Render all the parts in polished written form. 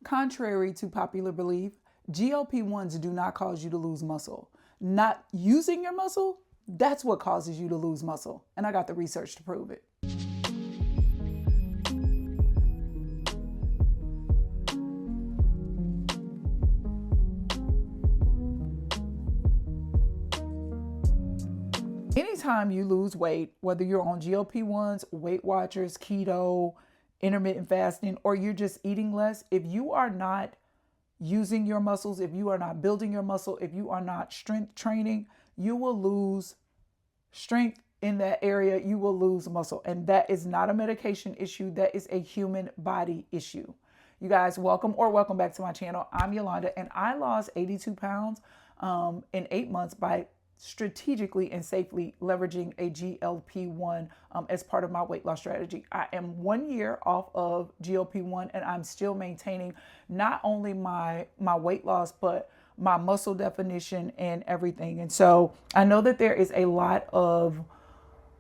Contrary to popular belief, GLP-1s do not cause you to lose muscle. Not using your muscle, that's what causes you to lose muscle. And I got the research to prove it. Anytime you lose weight, whether you're on GLP-1s, Weight Watchers, keto, intermittent fasting, or you're just eating less, if you are not using your muscles, if you are not building your muscle, if you are not strength training, you will lose strength in that area. You will lose muscle. And that is not a medication issue. That is a human body issue. You guys, welcome back to my channel. I'm Yolanda, and I lost 82 pounds in 8 months by strategically and safely leveraging a GLP-1 as part of my weight loss strategy. I am 1 year off of GLP-1, and I'm still maintaining not only my weight loss, but my muscle definition and everything. And so I know that there is a lot of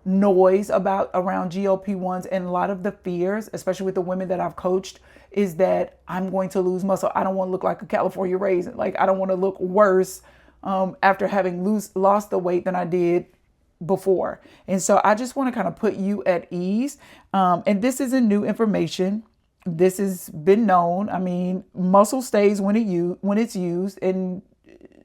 noise around GLP-1s, and a lot of the fears, especially with the women that I've coached, is that I'm going to lose muscle. I don't want to look like a California raisin. Like, I don't want to look worse after having lost the weight than I did before. And so I just want to kind of put you at ease. And this isn't new information. This has been known. I mean, muscle stays when it's used, and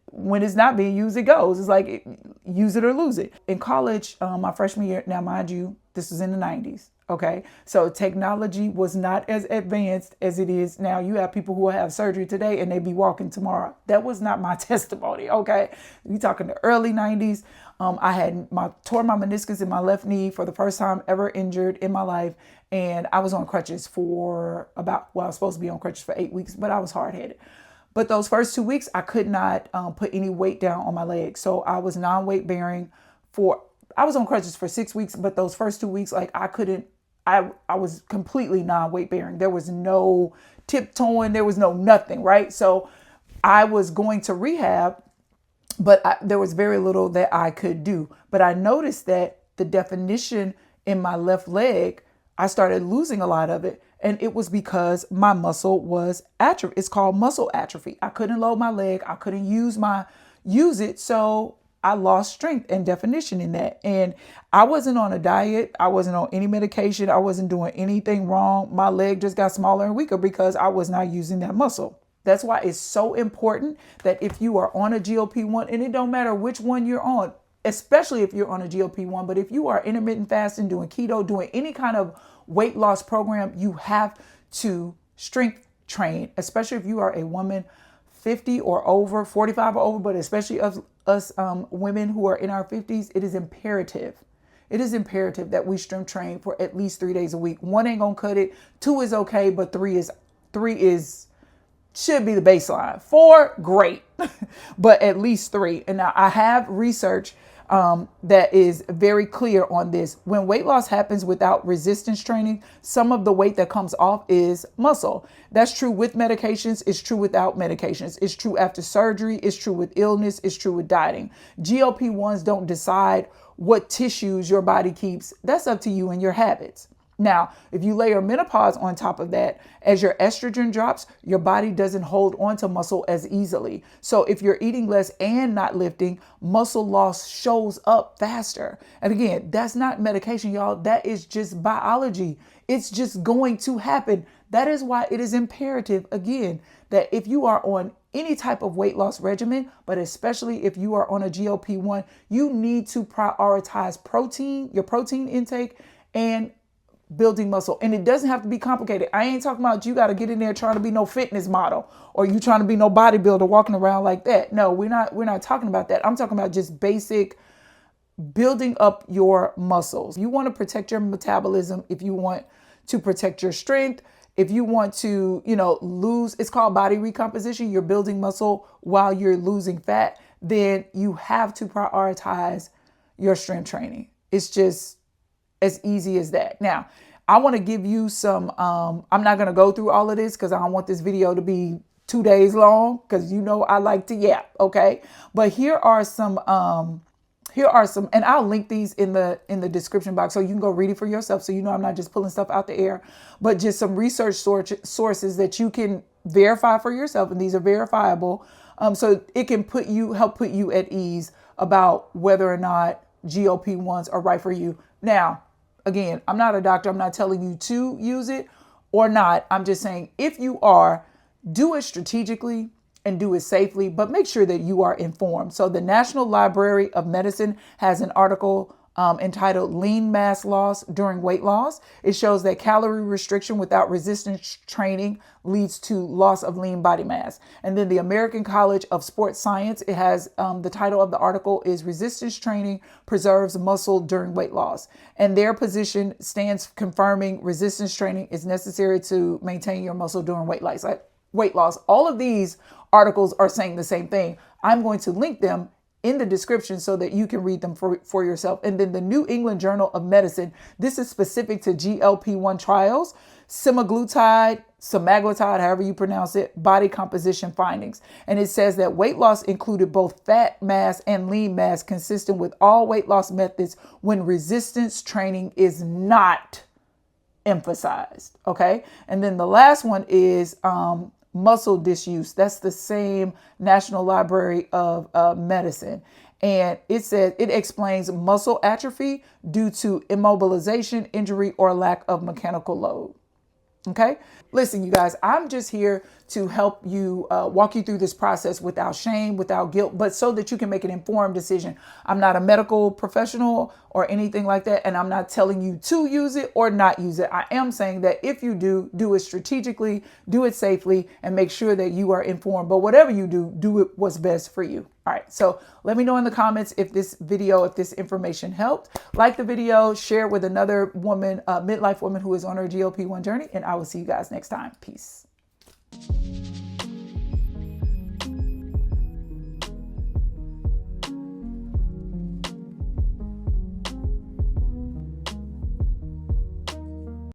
when it's not being used, it goes. It's like, use it or lose it. In college, my freshman year, now mind you, this was in the 90s. Okay. So technology was not as advanced as it is now. You have people who have surgery today and they be walking tomorrow. That was not my testimony. Okay. You talking the early 90s. I had tore my meniscus in my left knee for the first time ever injured in my life. And I was on crutches for I was supposed to be on crutches for 8 weeks, but I was hard headed. But those first 2 weeks, I could not put any weight down on my legs. So I was non-weight bearing I was on crutches for 6 weeks, but those first 2 weeks, like, I was completely non-weight bearing. There was no tiptoeing. There was no nothing, right? So I was going to rehab, but there was very little that I could do. But I noticed that the definition in my left leg, I started losing a lot of it. And it was because my muscle was atrophy. It's called muscle atrophy. I couldn't load my leg. I couldn't use it. So I lost strength and definition in that. And I wasn't on a diet. I wasn't on any medication. I wasn't doing anything wrong. My leg just got smaller and weaker because I was not using that muscle. That's why it's so important that if you are on a GLP-1, and it don't matter which one you're on, especially if you're on a GLP-1, but if you are intermittent fasting, doing keto, doing any kind of weight loss program, you have to strength train, especially if you are a woman 50 or over, 45 or over, but especially us women who are in our 50s, it is imperative. It is imperative that we strength train for at least 3 days a week. 1 ain't gonna cut it. 2 is okay, but 3 should be the baseline. 4, great, but at least 3. And now I have research that is very clear on this. When weight loss happens without resistance training, some of the weight that comes off is muscle. That's true with medications. It's true without medications. It's true after surgery. It's true with illness. It's true with dieting. GLP-1s don't decide what tissues your body keeps. That's up to you and your habits. Now, if you layer menopause on top of that, as your estrogen drops, your body doesn't hold on to muscle as easily. So if you're eating less and not lifting, muscle loss shows up faster. And again, that's not medication, y'all. That is just biology. It's just going to happen. That is why it is imperative, again, that if you are on any type of weight loss regimen, but especially if you are on a GLP-1, you need to prioritize protein, your protein intake, and building muscle. And it doesn't have to be complicated. I ain't talking about you got to get in there trying to be no fitness model, or you trying to be no bodybuilder walking around like that. No, we're not talking about that. I'm talking about just basic building up your muscles. You want to protect your metabolism. If you want to protect your strength, if you want to, lose, it's called body recomposition. You're building muscle while you're losing fat. Then you have to prioritize your strength training. It's just as easy as that. Now, I want to give you some, I'm not going to go through all of this because I don't want this video to be 2 days long, because I like to yap, okay? But here are some Here are some, and I'll link these in the description box so you can go read it for yourself. So you know I'm not just pulling stuff out the air, but just some research sources that you can verify for yourself, and these are verifiable. So it can help put you at ease about whether or not GLP-1s are right for you. Now, again, I'm not a doctor. I'm not telling you to use it or not. I'm just saying if you are, do it strategically and do it safely, but make sure that you are informed. So the National Library of Medicine has an article entitled Lean Mass Loss During Weight Loss. It shows that calorie restriction without resistance training leads to loss of lean body mass. And then the American College of Sports Science, it has the title of the article is Resistance Training Preserves Muscle During Weight Loss. And their position stands confirming resistance training is necessary to maintain your muscle during weight loss. All of these articles are saying the same thing. I'm going to link them in the description so that you can read them for yourself. And then the New England Journal of Medicine, this is specific to GLP-1 trials, semaglutide, however you pronounce it, body composition findings. And it says that weight loss included both fat mass and lean mass consistent with all weight loss methods when resistance training is not emphasized. Okay. And then the last one is muscle disuse. That's the same National Library of Medicine. And it says it explains muscle atrophy due to immobilization, injury, or lack of mechanical load. Okay. Listen, you guys, I'm just here to help you walk you through this process without shame, without guilt, but so that you can make an informed decision. I'm not a medical professional or anything like that, and I'm not telling you to use it or not use it. I am saying that if you do it strategically, do it safely, and make sure that you are informed. But whatever you do it what's best for you. All right, so let me know in the comments if this information helped. Like the video, share with another woman, midlife woman who is on her GLP-1 journey, and I will see you guys next time. Peace.